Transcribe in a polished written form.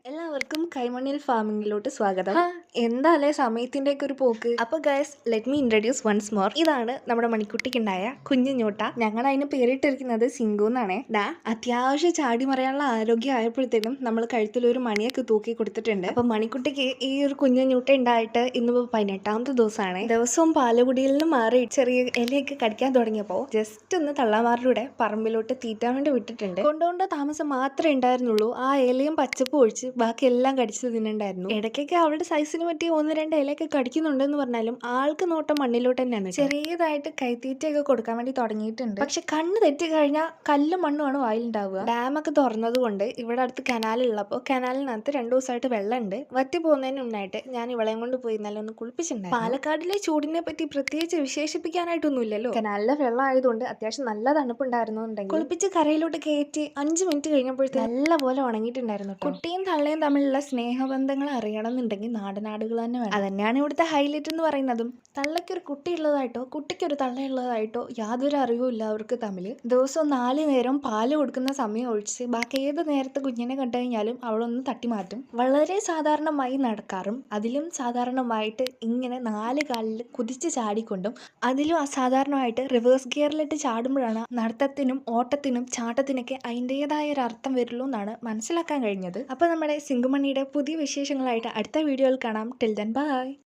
എല്ലാവർക്കും കൈമണ്ണിൽ ഫാമിങ്ങിലോട്ട് സ്വാഗതം. എന്താല്ലേ സമയത്തിൻ്റെയൊക്കെ ഒരു പോക്ക്. അപ്പോൾ guys, let me introduce once more. ഇതാണ് നമ്മുടെ മണിക്കുട്ടിക്കുണ്ടായ കുഞ്ഞു ഞോട്ട. ഞങ്ങൾ അതിന് പേരിട്ടിരിക്കുന്നത് സിംഗു എന്നാണേ. അത്യാവശ്യം ചാടി മറിയാനുള്ള ആരോഗ്യം ആയപ്പോഴത്തേക്കും നമ്മൾ കഴുത്തിലൊരു മണിയൊക്കെ തൂക്കി കൊടുത്തിട്ടുണ്ട്. അപ്പോൾ മണിക്കുട്ടിക്ക് ഈ ഒരു കുഞ്ഞു ഞൂട്ട ഉണ്ടായിട്ട് ഇന്നിപ്പോൾ 18ാമത്തെ ദിവസമാണ്. ദിവസവും പാലുകുടിയിൽ നിന്ന് മാറി ചെറിയ ഇലയൊക്കെ കടിക്കാൻ തുടങ്ങിയപ്പോൾ ജസ്റ്റ് ഒന്ന് തള്ളാമാറിലൂടെ പറമ്പിലോട്ട് തീറ്റാൻ വേണ്ടി വിട്ടിട്ടുണ്ട്. കൊണ്ടുകൊണ്ട് താമസം മാത്രമേ ഉണ്ടായിരുന്നുള്ളൂ. ആ ഇലയും പച്ചപ്പും ഒഴിച്ച് ബാക്കി എല്ലാം കടിച്ചു തിന്നുണ്ടായിരുന്നു. ഇടയ്ക്കൊക്കെ അവളുടെ സൈസിന് പറ്റി 1-2 ഇലയൊക്കെ കടിക്കുന്നുണ്ടെന്ന് പറഞ്ഞാലും ആൾക്ക് നോട്ടം മണ്ണിലോട്ട് തന്നെയാണ്. ചെറിയതായിട്ട് കൈത്തീറ്റയൊക്കെ കൊടുക്കാൻ വേണ്ടി തുടങ്ങിയിട്ടുണ്ട്. പക്ഷെ കണ്ണ് തെറ്റി കഴിഞ്ഞാൽ കല്ലും മണ്ണുമാണ് വായിലുണ്ടാവുക. ഡാമൊക്കെ തുറന്നത് കൊണ്ട് ഇവിടെ അടുത്ത് കനാലുള്ളപ്പോൾ കനാലിനകത്ത് 2 ദിവസമായിട്ട് വെള്ളമുണ്ട്. വറ്റി പോകുന്നതിന് മുന്നായിട്ട് ഞാൻ ഇവളെയും കൊണ്ട് പോയി നല്ല ഒന്ന് കുളിപ്പിച്ചിട്ടുണ്ടായിരുന്നു. പാലക്കാടിലെ ചൂടിനെ പറ്റി പ്രത്യേകിച്ച് വിശേഷിപ്പിക്കാനായിട്ടൊന്നുമില്ലല്ലോ. കനാലിലെ വെള്ളം ആയതുകൊണ്ട് അത്യാവശ്യം നല്ല തണുപ്പുണ്ടായിരുന്നുണ്ടെങ്കിൽ കുളിപ്പിച്ച് കരയിലോട്ട് കയറ്റി 5 മിനിറ്റ് കഴിഞ്ഞപ്പോഴത്തേക്ക് നല്ലപോലെ ഉണങ്ങിയിട്ടുണ്ടായിരുന്നു. കുട്ടിയും തള്ളയും തമ്മിലുള്ള സ്നേഹബന്ധങ്ങൾ അറിയണമെന്നുണ്ടെങ്കിൽ നാടനാടുകൾ തന്നെ വേണം. അതന്നെയാണ് ഇവിടുത്തെ ഹൈലൈറ്റ് എന്ന് പറയുന്നതും. തള്ളയ്ക്കൊരു കുട്ടി ഉള്ളതായിട്ടോ കുട്ടിക്കൊരു തള്ളയുള്ളതായിട്ടോ യാതൊരു അറിവും ഇല്ല അവർക്ക് തമ്മിൽ. ദിവസവും 4 നേരം പാല് കൊടുക്കുന്ന സമയം ഒഴിച്ച് ബാക്കി ഏത് നേരത്തെ കുഞ്ഞിനെ കണ്ടു കഴിഞ്ഞാലും അവളൊന്ന് തട്ടി മാറ്റും. വളരെ സാധാരണമായി നടക്കാറും അതിലും സാധാരണമായിട്ട് ഇങ്ങനെ 4 കാലിൽ കുതിച്ച് ചാടിക്കൊണ്ടും അതിലും അസാധാരണമായിട്ട് റിവേഴ്സ് ഗിയറിലിട്ട് ചാടുമ്പോഴാണ് നടത്തത്തിനും ഓട്ടത്തിനും ചാട്ടത്തിനൊക്കെ അതിൻ്റെതായ ഒരു അർത്ഥം വരുള്ളൂ എന്നാണ് മനസ്സിലാക്കാൻ കഴിഞ്ഞത്. അപ്പോൾ നമ്മുടെ സിംഗുമണിയുടെ പുതിയ വിശേഷങ്ങളായിട്ട് അടുത്ത വീഡിയോയിൽ കാണാം. Till then bye.